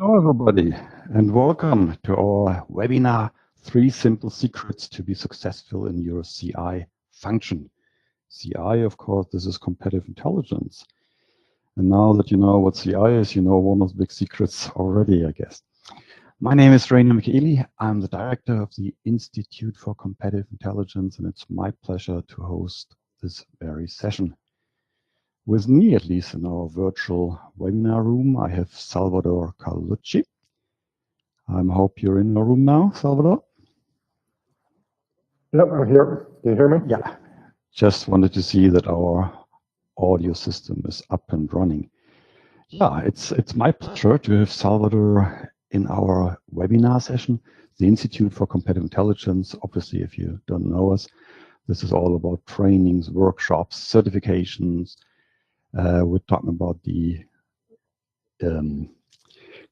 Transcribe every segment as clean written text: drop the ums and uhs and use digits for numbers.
Hello, everybody, and welcome to our webinar, 3 Simple Secrets to be Successful in Your CI Function. CI, of course, this is competitive intelligence. And now that you know what CI is, you know one of the big secrets already, I guess. My name is Rainer Michaeli. I'm the director of the Institute for Competitive Intelligence, and it's my pleasure to host this very session. With me, at least in our virtual webinar room, I have Salvador Carlucci. I hope you're in the room now, Salvador. Yep, I'm here. Can you hear me? Yeah, just wanted to see that our audio system is up and running. Yeah, it's my pleasure to have Salvador in our webinar session. The Institute for Competitive Intelligence, obviously, if you don't know us, this is all about trainings, workshops, certifications. We're talking about the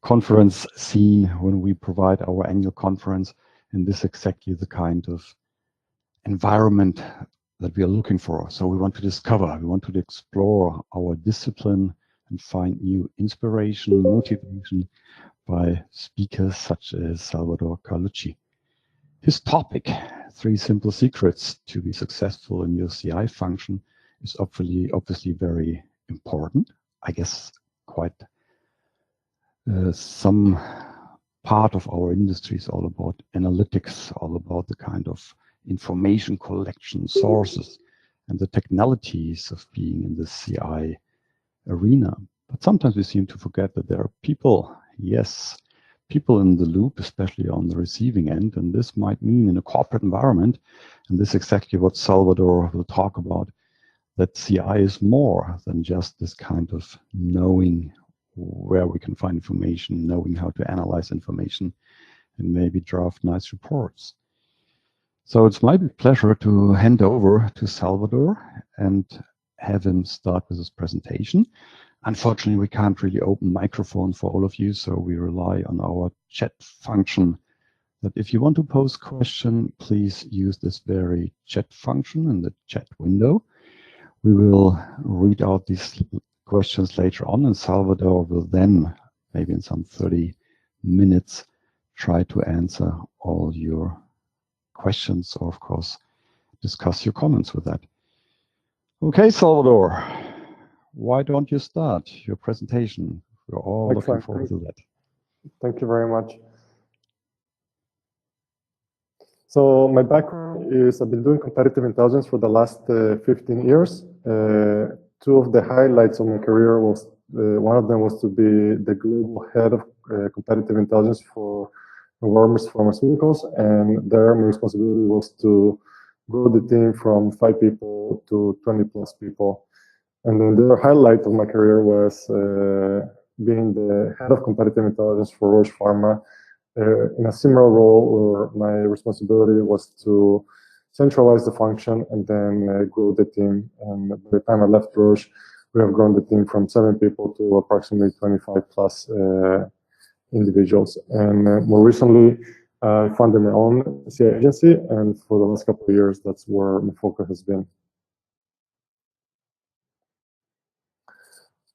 conference scene when we provide our annual conference, and this is exactly the kind of environment that we are looking for. So we want to discover, we want to explore our discipline and find new inspiration, motivation by speakers such as Salvador Carlucci. His topic, 3 Simple Secrets to be Successful in Your CI Function, is obviously very important. I guess quite some part of our industry is all about analytics, all about the kind of information collection sources and the technicalities of being in the CI arena. But sometimes we seem to forget that there are people, yes, people in the loop, especially on the receiving end, and this might mean in a corporate environment, and this is exactly what Salvador will talk about, that CI is more than just this kind of knowing where we can find information, knowing how to analyze information, and maybe draft nice reports. So it's my big pleasure to hand over to Salvador and have him start with his presentation. Unfortunately, we can't really open microphones for all of you, so we rely on our chat function. That if you want to pose a question, please use this very chat function in the chat window. We will read out these questions later on, and Salvador will then, maybe in some 30 minutes, try to answer all your questions, or of course, discuss your comments with that. Okay, Salvador, why don't you start your presentation? We're all looking forward to that. Thank you very much. So my background is I've been doing competitive intelligence for the last 15 years. 2 of the highlights of my career was, one of them was to be the global head of competitive intelligence for Novartis Pharmaceuticals, and there my responsibility was to grow the team from 5 people to 20 plus people. And then the other highlight of my career was being the head of competitive intelligence for Roche Pharma, in a similar role where my responsibility was to centralize the function and then grow the team. And by the time I left Roche, we have grown the team from 7 people to approximately 25 plus individuals. And more recently, I funded my own CI agency, and for the last couple of years, that's where my focus has been.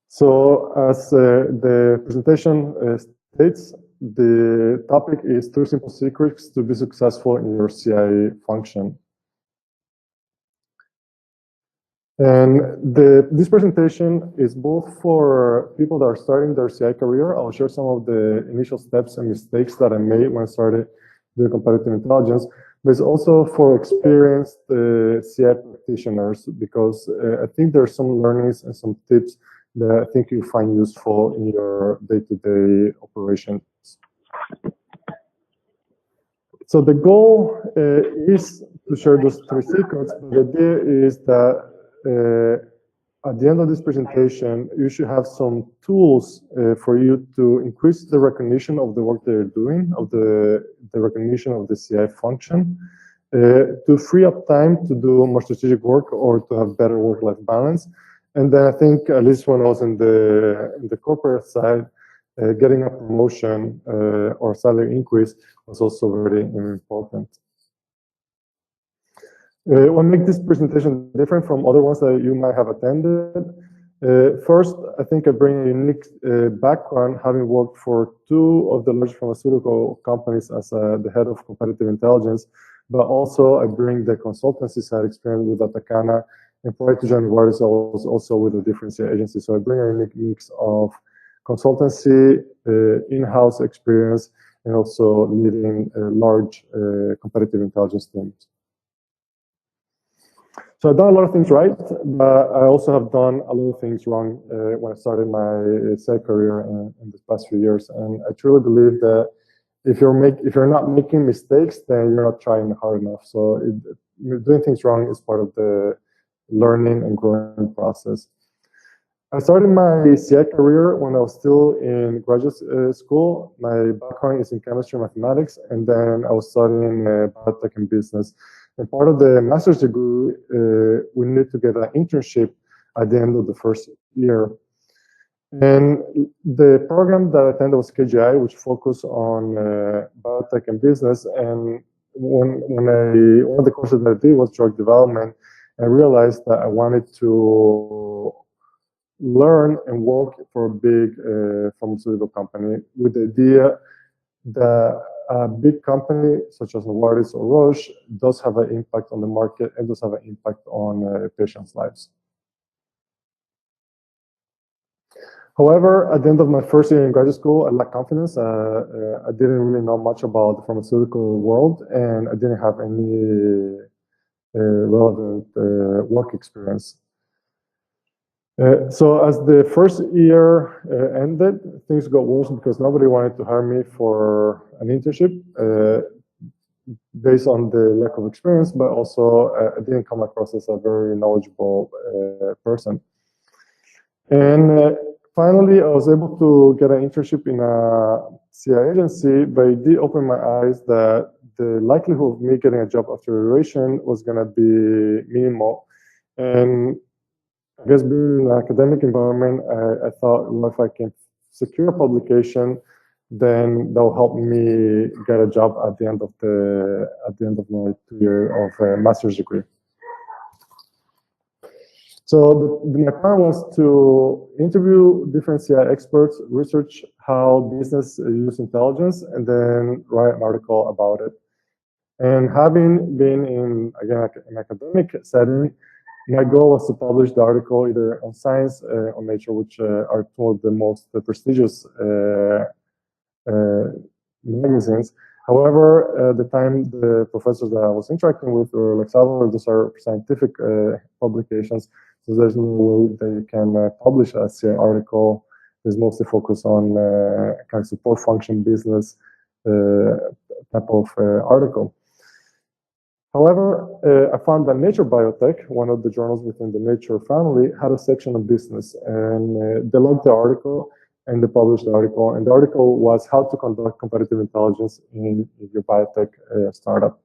So as the presentation states, the topic is 3 simple secrets to be successful in your CI function. And this presentation is both for people that are starting their CI career. I'll share some of the initial steps and mistakes that I made when I started doing competitive intelligence, but it's also for experienced CI practitioners, because I think there are some learnings and some tips that I think you find useful in your day-to-day operations. So the goal is to share those 3 secrets, but the idea is that at the end of this presentation, you should have some tools for you to increase the recognition of the work that you're doing, of the recognition of the CI function, to free up time to do more strategic work or to have better work-life balance. And then I think, at least when I was in the corporate side, getting a promotion or salary increase was also very important. What makes this presentation different from other ones that you might have attended First, I think I bring a unique background, having worked for two of the large pharmaceutical companies as the head of competitive intelligence, but also I bring the consultancy side experience with Atacana, and prior to joining Novartis, I was also with a different agency. So I bring a unique mix of consultancy, in-house experience, and also leading large competitive intelligence teams. So I've done a lot of things right, but I also have done a lot of things wrong when I started my CI career in the past few years. And I truly believe that if you're not making mistakes, then you're not trying hard enough. So doing things wrong is part of the learning and growing process. I started my CI career when I was still in graduate school. My background is in chemistry and mathematics, and then I was studying biotech and business. And part of the master's degree, we need to get an internship at the end of the first year. And the program that I attended was KGI, which focused on biotech and business. And one of the courses that I did was drug development. I realized that I wanted to learn and work for a big pharmaceutical company with the idea that a big company such as Novartis or Roche does have an impact on the market and does have an impact on patients' lives. However, at the end of my first year in graduate school, I lacked confidence. I didn't really know much about the pharmaceutical world, and I didn't have any relevant work experience. So as the first year ended, things got worse because nobody wanted to hire me for an internship based on the lack of experience, but also I didn't come across as a very knowledgeable person. And finally, I was able to get an internship in a CI agency, but it did open my eyes that the likelihood of me getting a job after graduation was going to be minimal. And I guess being in an academic environment, I thought, well, if I can secure a publication, then that will help me get a job at the end of my 2 year of master's degree. So my plan was to interview different CI experts, research how business use intelligence, and then write an article about it. And having been in, again, an academic setting, my goal was to publish the article either on Science or Nature, which are two of the most prestigious magazines. However, at the time, the professors that I was interacting with were like, Salvador, those are scientific publications, so there's no way they can publish a CI article. It's mostly focused on kind of support function business type of article. However, I found that Nature Biotech, one of the journals within the Nature family, had a section on business, and they liked the article, and they published the article. And the article was how to conduct competitive intelligence in your biotech startup.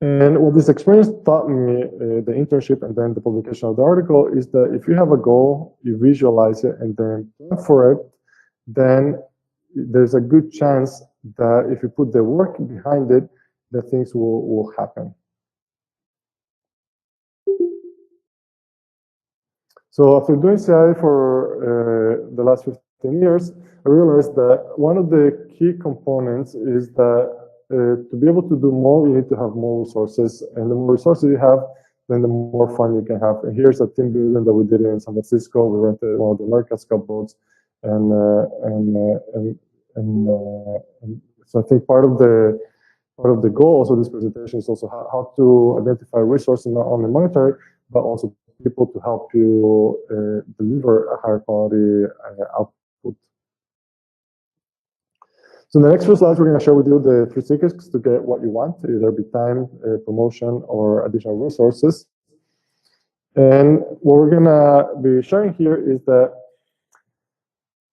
And what this experience taught me, the internship and then the publication of the article, is that if you have a goal, you visualize it, and then plan for it, then there's a good chance that if you put the work behind it, the things will happen. So after doing CI for the last 15 years, I realized that one of the key components is that to be able to do more, you need to have more resources. And the more resources you have, then the more fun you can have. And here's a team building that we did in San Francisco. We rented one of the America's Cup boats. And so I think part of the goals of this presentation is also how to identify resources, not only monetary, but also people to help you deliver a higher quality output. So in the next few slides, we're going to share with you the 3 secrets to get what you want, either be time, promotion, or additional resources. And what we're going to be sharing here is that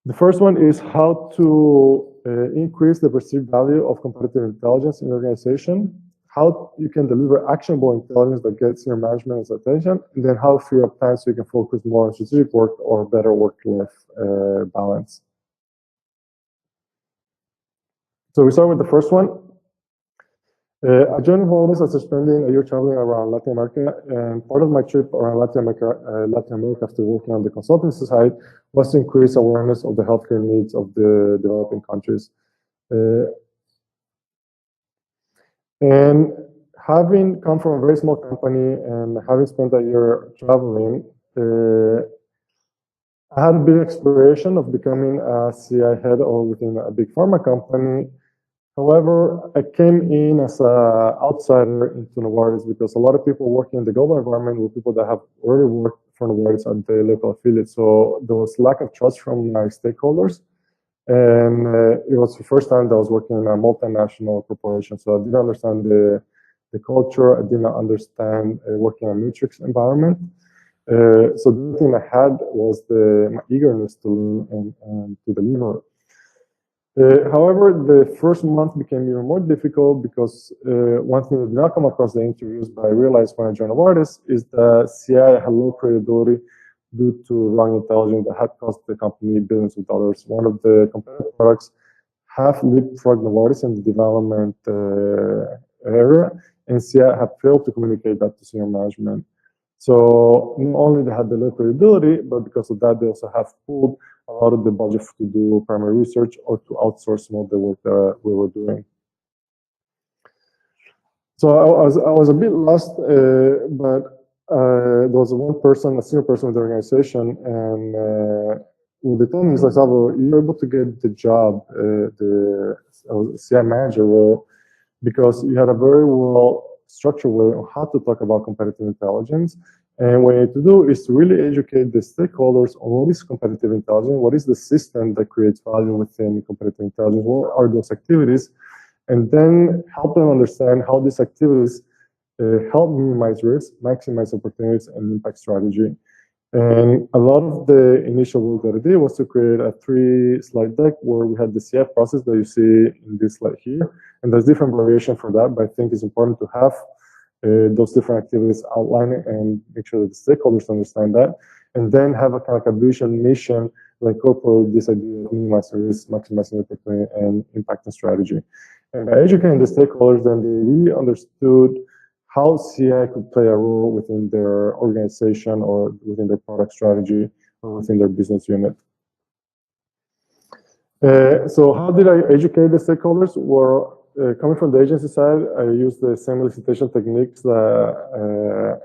the first one is how to increase the perceived value of competitive intelligence in your organization, how you can deliver actionable intelligence that gets your management's attention, and then how to free up time so you can focus more on strategic work or better work-life balance. So we start with the first one. I joined Novartis after spending a year traveling around Latin America, and part of my trip around Latin America after working on the consultancy side was to increase awareness of the healthcare needs of the developing countries. And having come from a very small company and having spent a year traveling, I had a big aspiration of becoming a CI head or within a big pharma company. However, I came in as an outsider into Novartis because a lot of people working in the global environment were people that have already worked for Novartis at the local affiliate. So there was lack of trust from my stakeholders. And it was the first time that I was working in a multinational corporation. So I didn't understand the culture. I did not understand working in a matrix environment. So the thing I had was my eagerness to learn and to deliver. However, the first month became even more difficult because one thing that did not come across the interviews, but I realized when I joined Novartis, is that CI had low credibility due to wrong intelligence that had cost the company billions of dollars. One of the competitive products have leapfrogged Novartis in the development area, and CI had failed to communicate that to senior management. So not only they had the low credibility, but because of that, they also have pulled a lot of the budget to do primary research or to outsource some of the work that we were doing. So I was a bit lost, but there was one person, a senior person with the organization, and when they told me, it's like, Salvador, you're able to get the job, the CI manager role, because you had a very well structured way on how to talk about competitive intelligence. And what you need to do is to really educate the stakeholders on what is competitive intelligence, what is the system that creates value within competitive intelligence, what are those activities, and then help them understand how these activities help minimize risk, maximize opportunities, and impact strategy. And a lot of the initial work that I did was to create a 3-slide deck where we had the CF process that you see in this slide here. And there's different variation for that, but I think it's important to have those different activities outlined and make sure that the stakeholders understand that. And then have a kind of a vision, mission, that incorporate this idea of minimizing risk, maximizing opportunity, and impact and strategy. And by educating the stakeholders, then they really understood how CI could play a role within their organization or within their product strategy or within their business unit. So how did I educate the stakeholders? Well, coming from the agency side, I used the same elicitation techniques that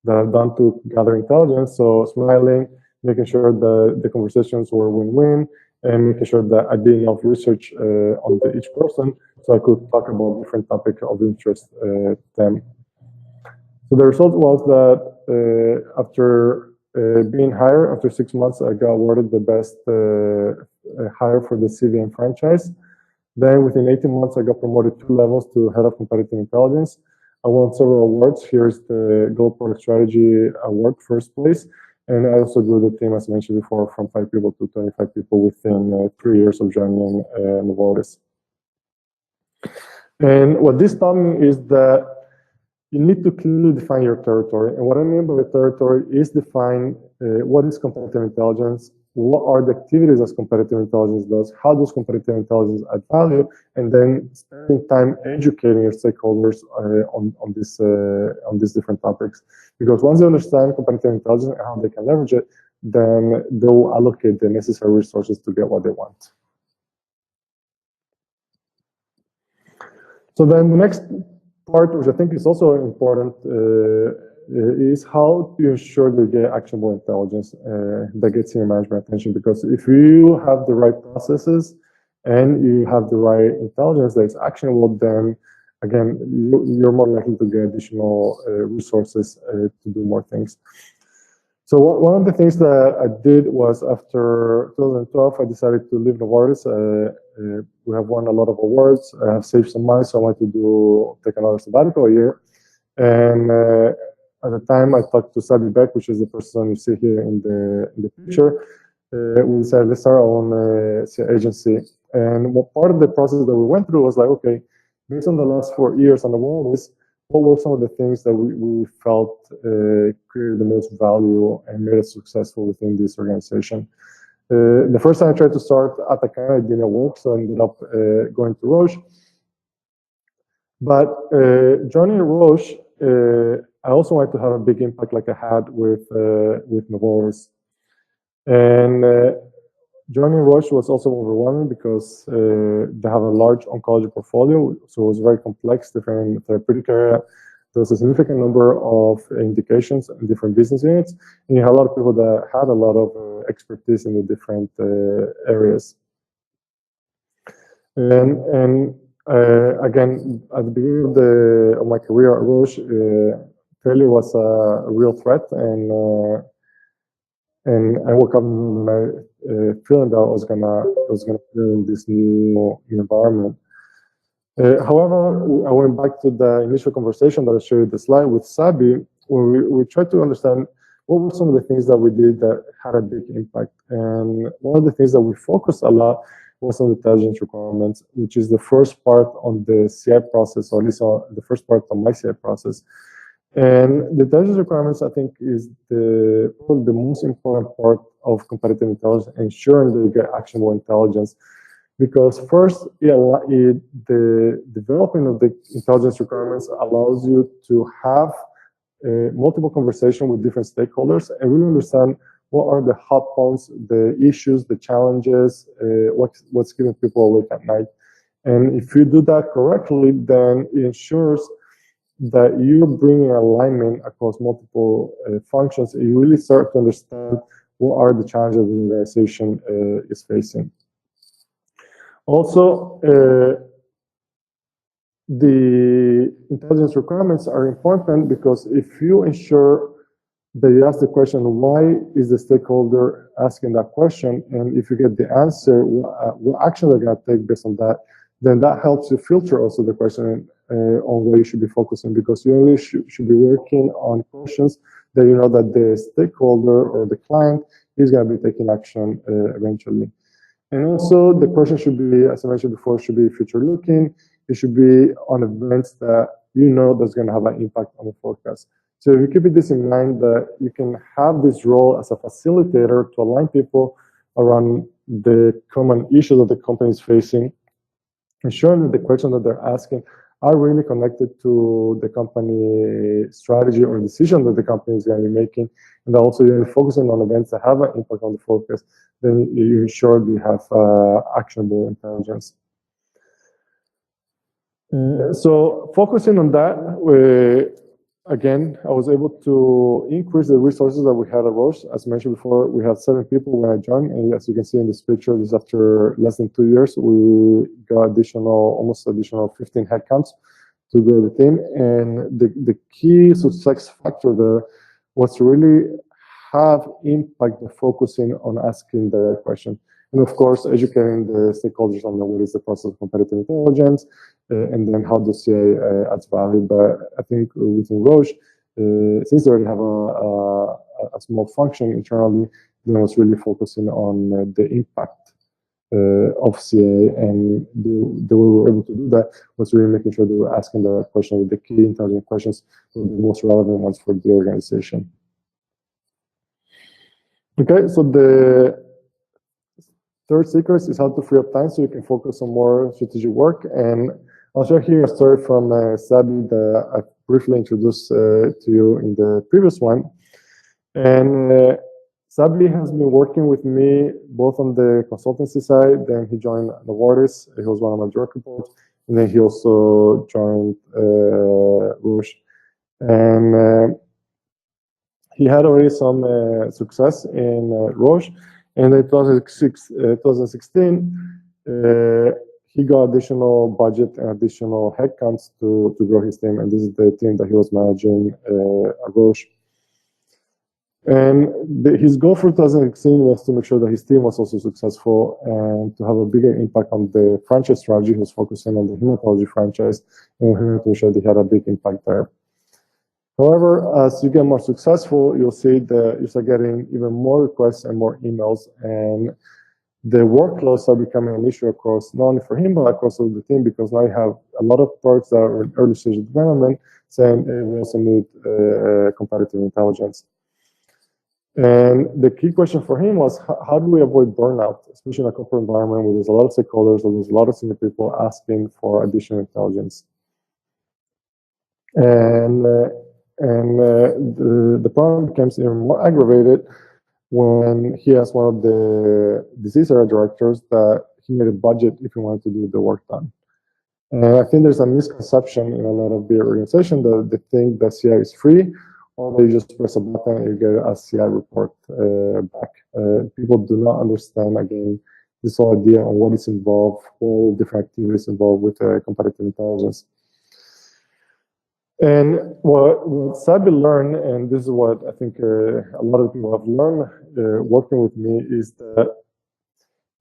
I've done to gather intelligence. So smiling, making sure that the conversations were win-win, and making sure that I did enough research on each person so I could talk about different topics of interest to them. So the result was that after being hired, after 6 months, I got awarded the best hire for the CVM franchise. Then within 18 months, I got promoted 2 levels to head of competitive intelligence. I won several awards. Here's the Global Product Strategy Award, first place. And I also grew the team, as mentioned before, from 5 people to 25 people within 3 years of joining Novartis. And what this taught me is that you need to clearly define your territory. And what I mean by territory is define what is competitive intelligence, what are the activities that competitive intelligence does, how does competitive intelligence add value, and then spending time educating your stakeholders on these different topics. Because once they understand competitive intelligence and how they can leverage it, then they'll allocate the necessary resources to get what they want. So then the next part, which I think is also important, is how to ensure they get actionable intelligence that gets your management attention. Because if you have the right processes and you have the right intelligence that is actionable, then again, you're more likely to get additional resources to do more things. So one of the things that I did was after 2012, I decided to leave Novartis. We have won a lot of awards. I have saved some money, so I wanted to take another sabbatical a year. And at the time, I talked to Sabi Beck, which is the person you see here in the picture. We decided, let's start our own agency. And what part of the process that we went through was like, okay, based on the last 4 years on Novartis, what were some of the things that we felt created the most value and made us successful within this organization? The first time I tried to start Atacama, it didn't work, so I ended up going to Roche. But joining Roche, I also wanted to have a big impact like I had with Novartis. And joining Roche was also overwhelming because they have a large oncology portfolio, so it was very complex, different therapeutic area. There was a significant number of indications in different business units, and you had a lot of people that had a lot of expertise in the different areas. And again, at the beginning of my career at Roche, failure was a real threat, and I woke up and I feeling that I was gonna feel in this new environment. However, I went back to the initial conversation that I showed the slide with Sabi, where we tried to understand what were some of the things that we did that had a big impact. And one of the things that we focused a lot was on the intelligence requirements, which is the first part on the CI process, or at least the first part of my CI process. And the intelligence requirements, I think, is probably the most important part of competitive intelligence, ensuring that you get actionable intelligence. Because first, the development of the intelligence requirements allows you to have multiple conversations with different stakeholders and really understand what are the hot points, the issues, the challenges, what's keeping people awake at night. And if you do that correctly, then it ensures that you're bringing alignment across multiple functions, and you really start to understand what are the challenges the organization is facing. Also, the intelligence requirements are important because if you ensure that you ask the question, why is the stakeholder asking that question? And if you get the answer, what action they're going to take based on that, then that helps you filter also the question on where you should be focusing, because you only should be working on questions that you know that the stakeholder or the client is going to be taking action eventually. And also the question should be, as I mentioned before, should be future looking. It should be on events that you know that's going to have an impact on the forecast. So if you keep this in mind, that you can have this role as a facilitator to align people around the common issues that the company is facing, ensuring that the questions that they're asking are really connected to the company strategy or decision that the company is going to be making, and also you're focusing on events that have an impact on the focus, then you ensure you have actionable intelligence. So focusing on that, again, I was able to increase the resources that we had at Roche. As mentioned before, we had 7 people when I joined, and as you can see in this picture, this is after less than 2 years, we got almost additional 15 headcounts to grow the team. And the key success factor there was to really have impact by focusing on asking the right question. And of course, educating the stakeholders on what is the process of competitive intelligence, and then how the CA adds value. But I think within Roche, since they already have a small function internally, then I was really focusing on the impact of CA, and the way we were able to do that was really making sure they were asking the right question, with the key intelligent questions, the most relevant ones for the organization. Okay, so the third secret is how to free up time so you can focus on more strategic work. And I'll share here a story from Sabi that I briefly introduced to you in the previous one. And Sabi has been working with me both on the consultancy side, then he joined Novartis, he was one of my direct reports, and then he also joined Roche. And he had already some success in Roche, and in 2016, he got additional budget and additional headcounts to grow his team, and this is the team that he was managing at Roche. And his goal for 2016 was to make sure that his team was also successful and to have a bigger impact on the franchise strategy. He was focusing on the hematology franchise, and he wanted to make sure that he had a big impact there. However, as you get more successful, you'll see that you start getting even more requests and more emails, and the workloads are becoming an issue across, not only for him, but across the team, because now you have a lot of products that are in early stage of development saying we also need competitive intelligence. And the key question for him was, how do we avoid burnout, especially in a corporate environment where there's a lot of stakeholders, or there's a lot of senior people asking for additional intelligence? The problem becomes even more aggravated when he asked one of the disease area directors that he made a budget if he wanted to do the work done. And I think there's a misconception in a lot of big organizations that they think that CI is free, or they just press a button and you get a CI report back. People do not understand, again, this whole idea on what is involved, all different activities involved with competitive intelligence. And what Sabi learned, and this is what I think a lot of people have learned working with me, is that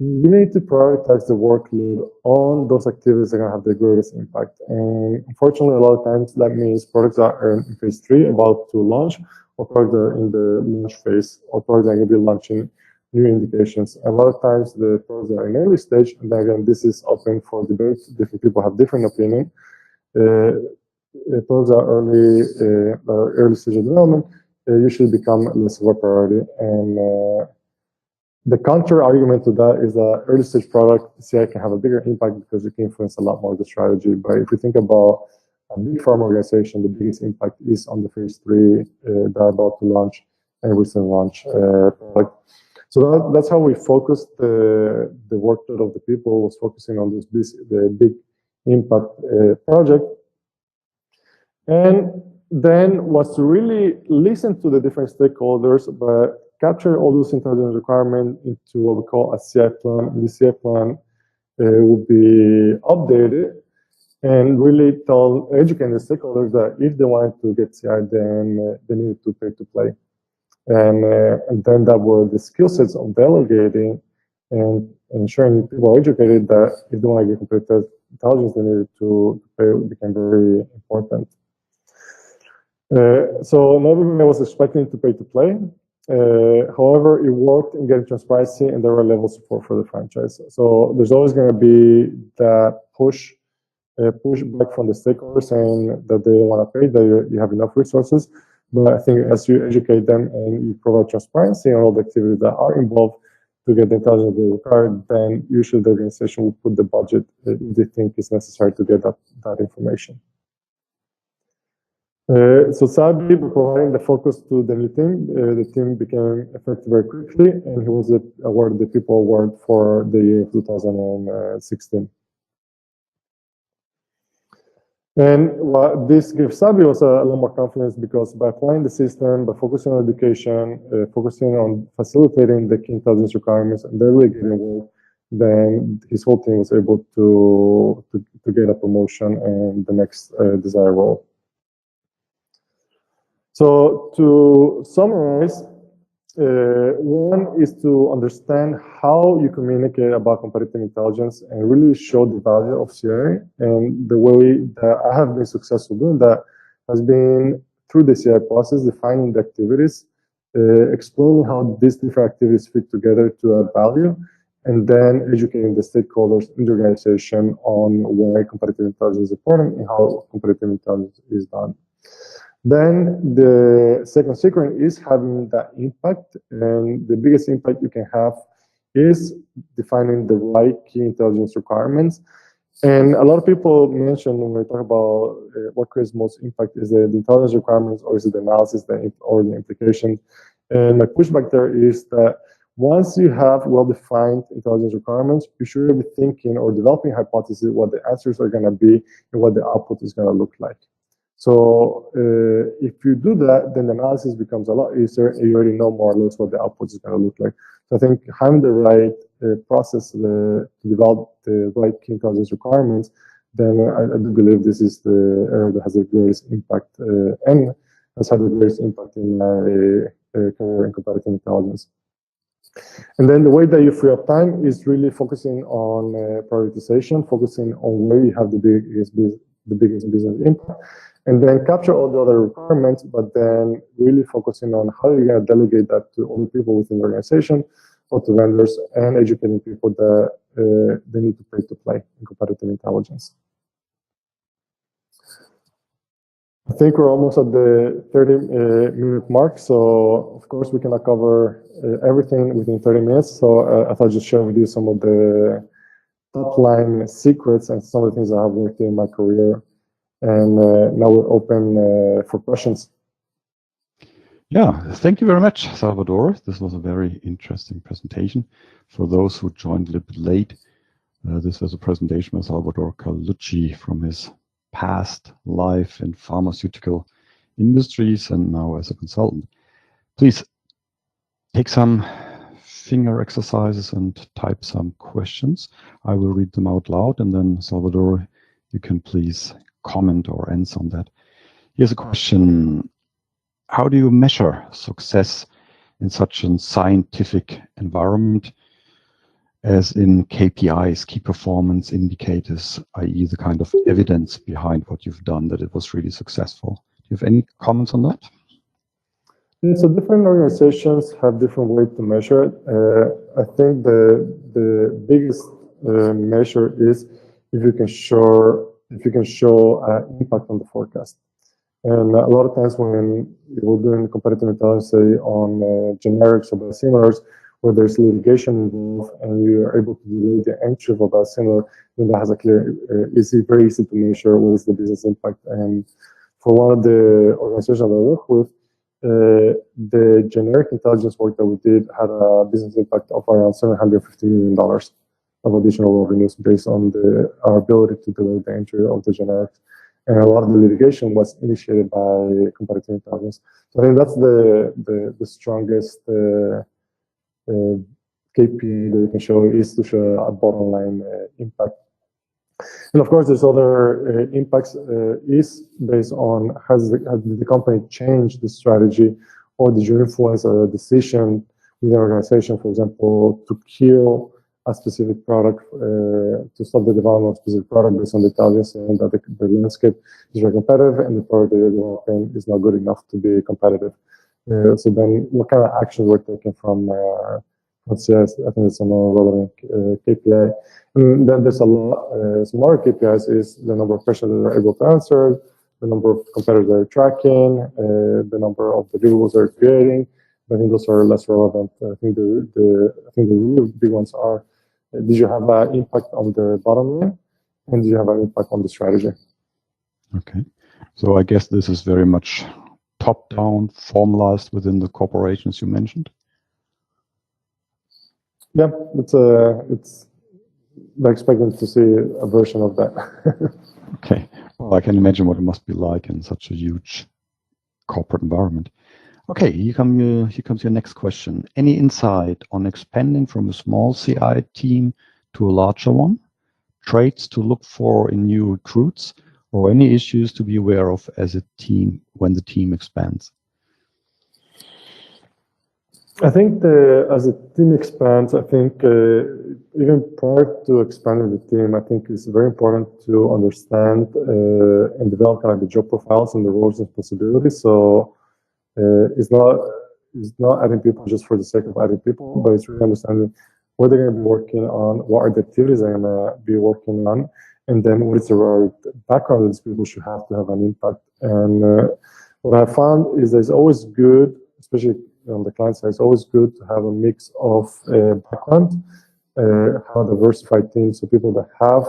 you need to prioritize the workload on those activities that are going to have the greatest impact. And unfortunately, a lot of times that means products that are in phase 3 about to launch, or products that are in the launch phase, or products that are going to be launching new indications. A lot of times the products that are in early stage, and then again, this is open for debate. Different people have different opinion. Products that are early stage of development usually become less of a priority. And the counter argument to that is that early stage product CI can have a bigger impact because it can influence a lot more of the strategy. But if we think about a big pharma organization, the biggest impact is on the phase 3 that are about to launch and recent launch product. So that's how we focused the workload of the people, was focusing on the big impact project. And then was to really listen to the different stakeholders, but capture all those intelligence requirements into what we call a CI plan. And the CI plan will be updated and really educate the stakeholders that if they wanted to get CI, then they need to pay to play. And then that were the skill sets of delegating and ensuring people are educated that if they want to get competitive intelligence, they needed to pay became very important. So not everybody was expecting to pay to play. However, it worked in getting transparency and there were level of support for the franchise. So there's always going to be that push back from the stakeholders saying that they don't want to pay, that you have enough resources. But I think as you educate them and you provide transparency on all the activities that are involved to get the intelligence they require, then usually the organization will put the budget if they think is necessary to get that information. So sadly, by providing the focus to the new team, the team became effective very quickly, and he was awarded the People Award for the year 2016. And what this gives Sabi was a lot more confidence because by applying the system, by focusing on education, focusing on facilitating the key intelligence requirements and delegating work, then his whole team was able to get a promotion and the next desired role. So to summarize, one is to understand how you communicate about competitive intelligence and really show the value of CI. And the way that I have been successful doing that has been through the CI process, defining the activities, explaining how these different activities fit together to add value, and then educating the stakeholders in the organization on why competitive intelligence is important and how competitive intelligence is done. Then the second secret is having that impact, and the biggest impact you can have is defining the right key intelligence requirements. And a lot of people mention when we talk about what creates most impact, is the intelligence requirements or is it the analysis or the implication? And my pushback there is that once you have well-defined intelligence requirements, you should be thinking or developing hypotheses what the answers are going to be and what the output is going to look like. So if you do that, then the analysis becomes a lot easier and you already know more or less what the output is going to look like. So I think having the right process to develop the right key intelligence requirements, then I do believe this is the area that has the greatest impact and has had the greatest impact in my career in competitive intelligence. And then the way that you free up time is really focusing on prioritization, focusing on where you have the biggest business impact, and then capture all the other requirements, but then really focusing on how you're going to delegate that to other people within the organization or to vendors, and educating people that they need to pay to play in competitive intelligence. I think we're almost at the 30-minute mark, so of course we cannot cover everything within 30 minutes. So I thought I'd just share with you some of the top-line secrets and some of the things I have worked in my career And now we're open for questions. Yeah, thank you very much, Salvador. This was a very interesting presentation. For those who joined a little bit late, this was a presentation by Salvador Carlucci from his past life in pharmaceutical industries and now as a consultant. Please take some finger exercises and type some questions. I will read them out loud, and then Salvador, you can please comment or answer on that. Here's a question. How do you measure success in such a scientific environment as in KPIs, key performance indicators, i.e. the kind of evidence behind what you've done that it was really successful? Do you have any comments on that? Yeah, so different organizations have different ways to measure it. I think the biggest measure is if you can show impact on the forecast. And a lot of times when we're doing competitive intelligence, say on generics or biosimilars, where there's litigation involved and you are able to delay the entry of a biosimilar, then that has a clear, very easy to measure what is the business impact. And for one of the organizations that I work with, the generic intelligence work that we did had a business impact of around $750 million of additional revenues based on our ability to delay the entry of the generics. And a lot of the litigation was initiated by competitive intelligence. So I think that's the strongest KPI that you can show, is to show a bottom line impact. And of course, there's other impacts is based on has the company changed the strategy, or did you influence a decision within the organization, for example, to kill a specific product, to stop the development of a specific product based on the intelligence, and that the landscape is very competitive and the product that you're developing is not good enough to be competitive. So then what kind of actions were taken from let's say, I think it's a more relevant KPI. And then there's a lot, smaller KPIs is the number of questions that they're able to answer, the number of competitors they're tracking, the number of deliverables they're creating. I think those are less relevant. I think the really big ones are, did you have an impact on the bottom line? And did you have an impact on the strategy? Okay. So I guess this is very much top-down, formalized within the corporations you mentioned. Yeah, it's they're expecting to see a version of that. Okay. Well, I can imagine what it must be like in such a huge corporate environment. Okay, here comes your next question. Any insight on expanding from a small CI team to a larger one? Traits to look for in new recruits, or any issues to be aware of as a team when the team expands? I think as the team expands, I think even prior to expanding the team, I think it's very important to understand and develop kind of the job profiles and the roles and responsibilities. So it's not adding people just for the sake of adding people, but it's really understanding what they're going to be working on, what are the activities they're going to be working on, and then what is the right background that these people should have to have an impact. And what I found is that it's always good, especially on the client side, it's always good to have a mix of background, have a diversified team, so people that have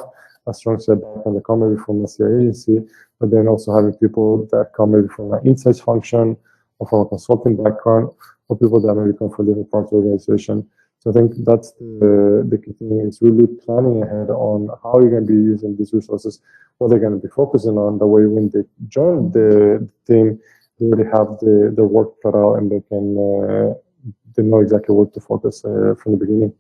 a strong set background that come maybe from a CI agency, but then also having people that come maybe from an insights function or from a consulting background, or people that maybe come from different parts of the organization. So I think that's the key thing, is really planning ahead on how you're going to be using these resources, what they're going to be focusing on. That way, when they join the team, they already have the work cut out, and they know exactly what to focus from the beginning.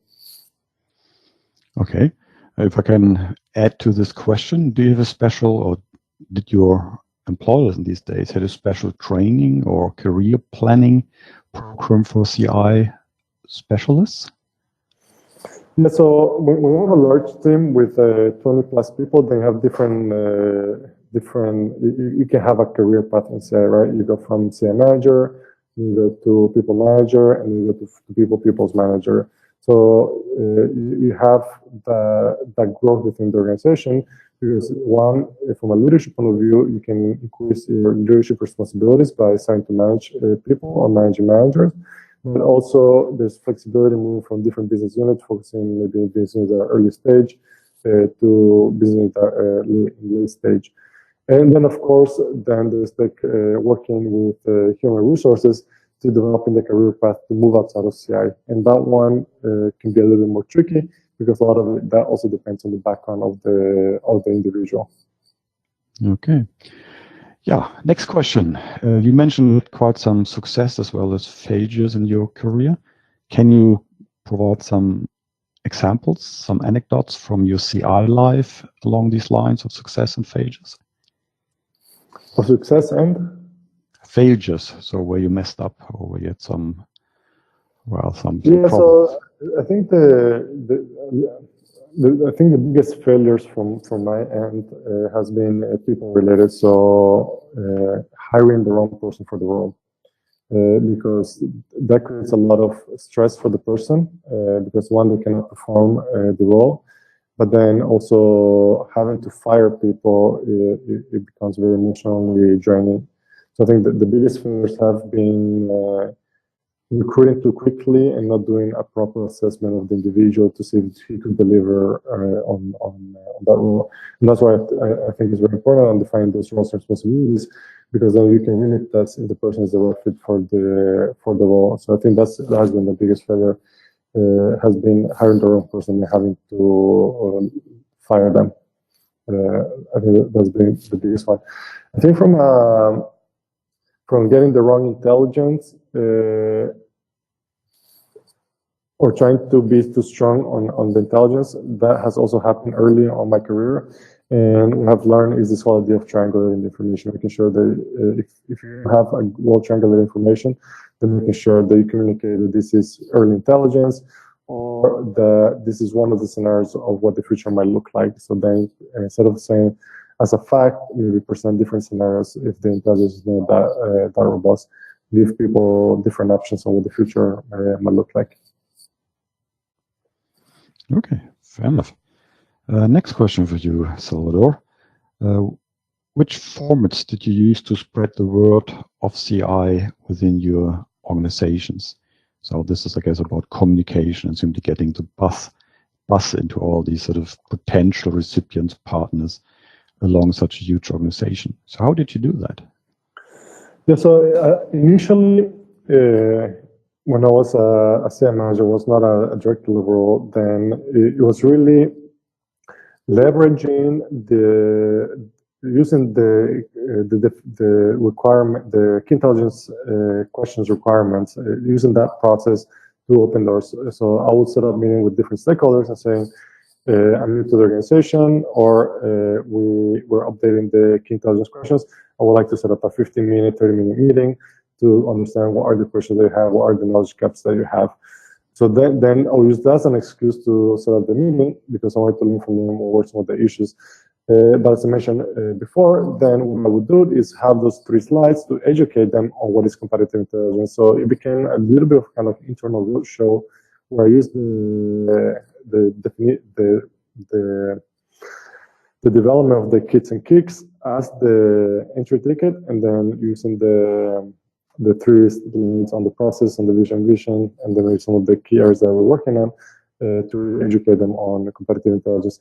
Okay. If I can add to this question, do you have a special, or did your employers in these days had a special training or career planning program for CI specialists? Yeah, so when we have a large team with 20 plus people, they have different, you can have a career path in CI, right? You go from CI manager, you go to people manager, and you go to people's manager. So you have that growth within the organization, because one, from a leadership point of view, you can increase your leadership responsibilities by starting to manage people or managing managers. But also there's flexibility moving from different business units, focusing maybe business units that are early stage to business that are late stage. And then, of course, then there's like working with human resources to developing the career path to move outside of CI. And that one can be a little bit more tricky because a lot of it, that also depends on the background of the individual. Okay. Yeah, next question. You mentioned quite some success as well as failures in your career. Can you provide some examples, some anecdotes from your CI life along these lines of success and failures? For success and? Failures, so where you messed up or where you had some problems. So I think I think the biggest failures from my end has been people related. So hiring the wrong person for the role, because that creates a lot of stress for the person, because one, they cannot perform the role, but then also having to fire people, it becomes very emotionally draining. So I think that the biggest failures have been recruiting too quickly and not doing a proper assessment of the individual to see if he could deliver on that role. And that's why I think it's very important on defining those roles and responsibilities, because then you can really test if the person is the right fit for the role. So I think that has been the biggest failure, has been hiring the wrong person and having to fire them. I think that's been the biggest one. I think from getting the wrong intelligence, or trying to be too strong on the intelligence, that has also happened early on my career. And what I've learned is this whole idea of triangulating information, making sure that if you have a well triangulated information, then making sure that you communicate that this is early intelligence, or that this is one of the scenarios of what the future might look like. So then instead of saying as a fact, maybe present different scenarios if the intelligence is not that robust, give people different options on what the future might look like. Okay, fair enough. Next question for you, Salvador. Which formats did you use to spread the word of CI within your organizations? So this is, I guess, about communication and simply getting to buzz into all these sort of potential recipients, partners along such a huge organization. So how did you do that? Yeah, so initially, when I was a CI manager, was not a director level role, then it was really leveraging using the requirement, the key intelligence questions requirements, using that process to open doors. So I would set up meeting with different stakeholders and saying, I'm new to the organization, or we're updating the key intelligence questions. I would like to set up a 15-minute, 30-minute meeting to understand what are the questions they have, what are the knowledge gaps that you have. So then I'll use that as an excuse to set up the meeting, because I want to learn from them what some of the issues. But as I mentioned before, then what I would do is have those 3 slides to educate them on what is competitive intelligence. So it became a little bit of kind of internal roadshow where I used the development of the kits and kicks as the entry ticket, and then using the 3 needs on the process, on the vision, and then some of the key areas that we're working on to educate them on competitive intelligence.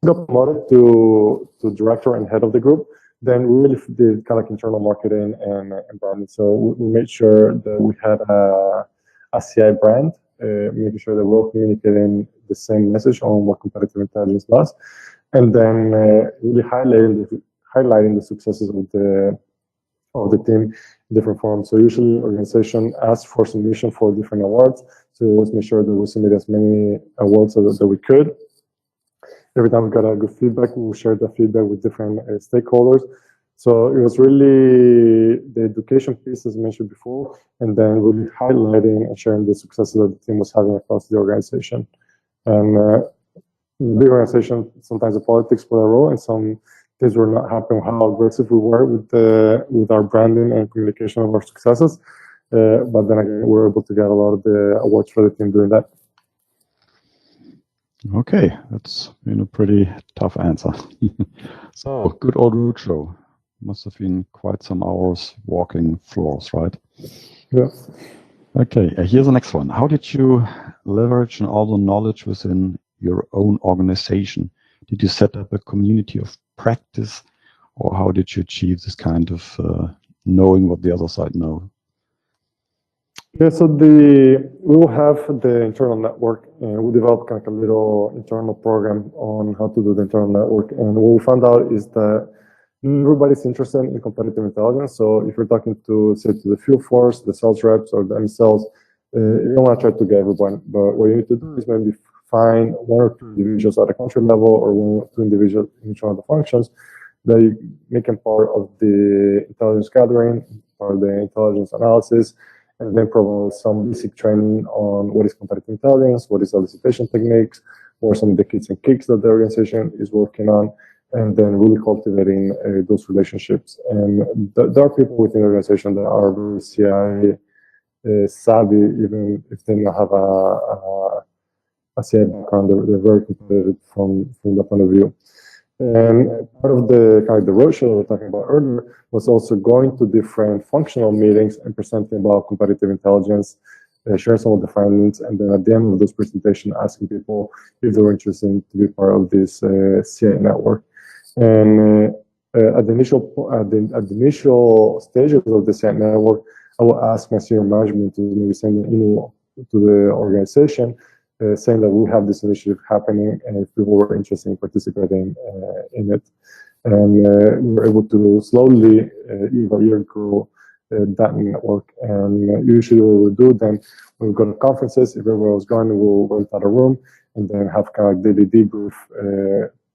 Got promoted to director and head of the group. Then we really did kind of like internal marketing and branding. So we made sure that we had a CI brand, making sure that we're communicating the same message on what competitive intelligence does, and then really highlighting the successes of the team in different forms. So usually organization asks for submission for different awards. So let's make sure that we submit as many awards that we could. Every time we got a good feedback, we shared the feedback with different stakeholders. So it was really the education piece, as mentioned before, and then really highlighting and sharing the successes that the team was having across the organization. And the organization, sometimes the politics play a role, and some things were not happy with how aggressive we were with our branding and communication of our successes. But then again, we were able to get a lot of the awards for the team doing that. Okay, that's been a pretty tough answer. So, good old roadshow. Must have been quite some hours walking floors, right? Yeah. Okay, here's the next one. How did you leverage all the knowledge within your own organization? Did you set up a community of practice, or how did you achieve this kind of knowing what the other side knows? Yeah, so we will have the internal network, and we developed kind of a little internal program on how to do the internal network. And what we found out is that everybody's interested in competitive intelligence. So if you're talking to, say, to the field force, the sales reps, or the MSLs, you don't want to try to get everyone. But what you need to do is maybe find one or two individuals at a country level, or one or two individuals in each one of the functions that you make them part of the intelligence gathering, part of the intelligence analysis, and then provide some basic training on what is competitive intelligence, what is elicitation techniques, what are some of the kits and kicks that the organization is working on, and then really cultivating those relationships. And there are people within the organization that are very CI savvy, even if they don't have a CI background. They're very competitive from that point of view. And part of the kind of the roadshow we were talking about earlier was also going to different functional meetings and presenting about competitive intelligence, sharing some of the findings, and then at the end of those presentations, asking people if they were interested to be part of this CI network. And at the initial stages of the CI network, I will ask my senior management to maybe send an email to the organization saying that we have this initiative happening and if people were interested in participating in it. And we were able to slowly, year by year, grow that network. And usually what we'll do then, when we go to conferences, if everyone was going, we'll rent out a room and then have kind of daily debrief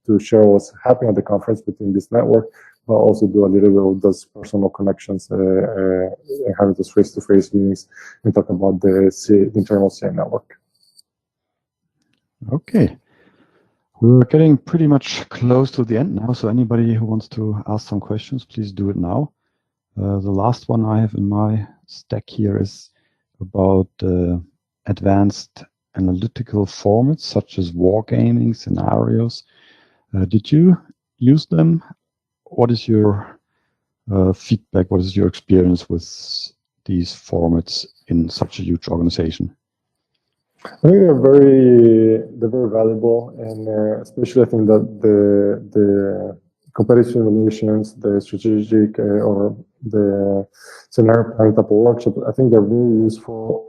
to share what's happening at the conference between this network, but also do a little bit of those personal connections and having those face-to-face meetings and talk about the internal CI network. Okay. We're getting pretty much close to the end now, so anybody who wants to ask some questions, please do it now. The last one I have in my stack here is about advanced analytical formats such as wargaming scenarios. Did you use them? What is your feedback? What is your experience with these formats in such a huge organization? I think they're very valuable, and especially I think that the competitive simulations, the strategic or the scenario planning type of workshop, I think they're very useful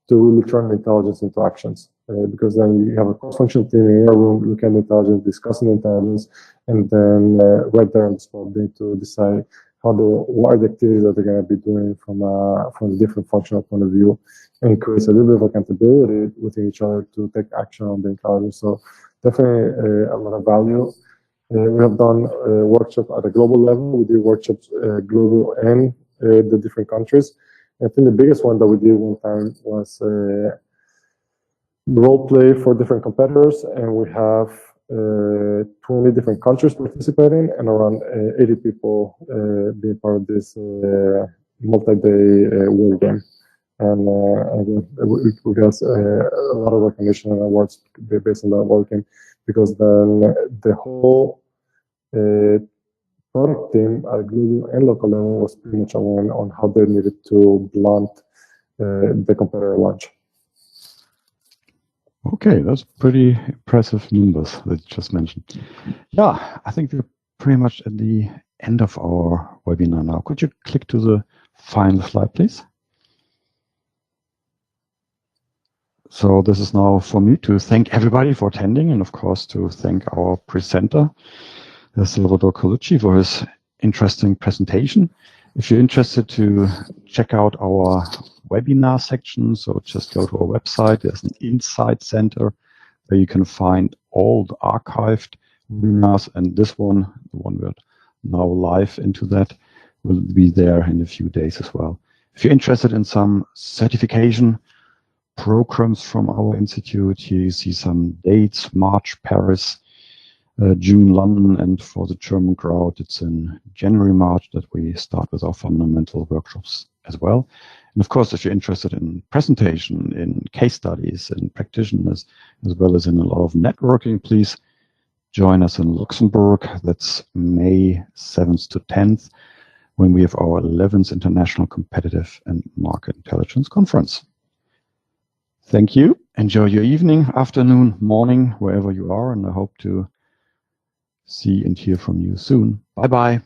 to really turn intelligence into actions. Because then you have a cross-functional team in your room looking at intelligence, discussing intelligence, and then right there on the spot, they need to decide what are the activities that they're going to be doing from a different functional point of view, and creates a little bit of accountability within each other to take action on the intelligence. So definitely a lot of value. We have done workshops at a global level. We did workshops global and the different countries. I think the biggest one that we did one time was role play for different competitors, and we have 20 different countries participating and around 80 people being part of this multi-day war game. And we got a lot of recognition and awards based on that war game, because then the whole product team at global and local level was pretty much aligned on how they needed to blunt the competitor launch. Okay, that's pretty impressive numbers that you just mentioned. Yeah, I think we're pretty much at the end of our webinar now. Could you click to the final slide, please? So this is now for me to thank everybody for attending, and of course to thank our presenter, Salvador Carlucci, for his interesting presentation. If you're interested to check out our webinar section, so just go to our website. There's an Insight Center where you can find all the archived webinars, and this one, the one we're now live into that, will be there in a few days as well. If you're interested in some certification programs from our institute, here you see some dates: March, Paris, June, London, and for the German crowd, it's in January, March that we start with our fundamental workshops as well. And of course, if you're interested in presentation, in case studies, in practitioners, as well as in a lot of networking, please join us in Luxembourg. That's May 7th to 10th, when we have our 11th International Competitive and Market Intelligence Conference. Thank you. Enjoy your evening, afternoon, morning, wherever you are, and I hope to see and hear from you soon. Bye-bye.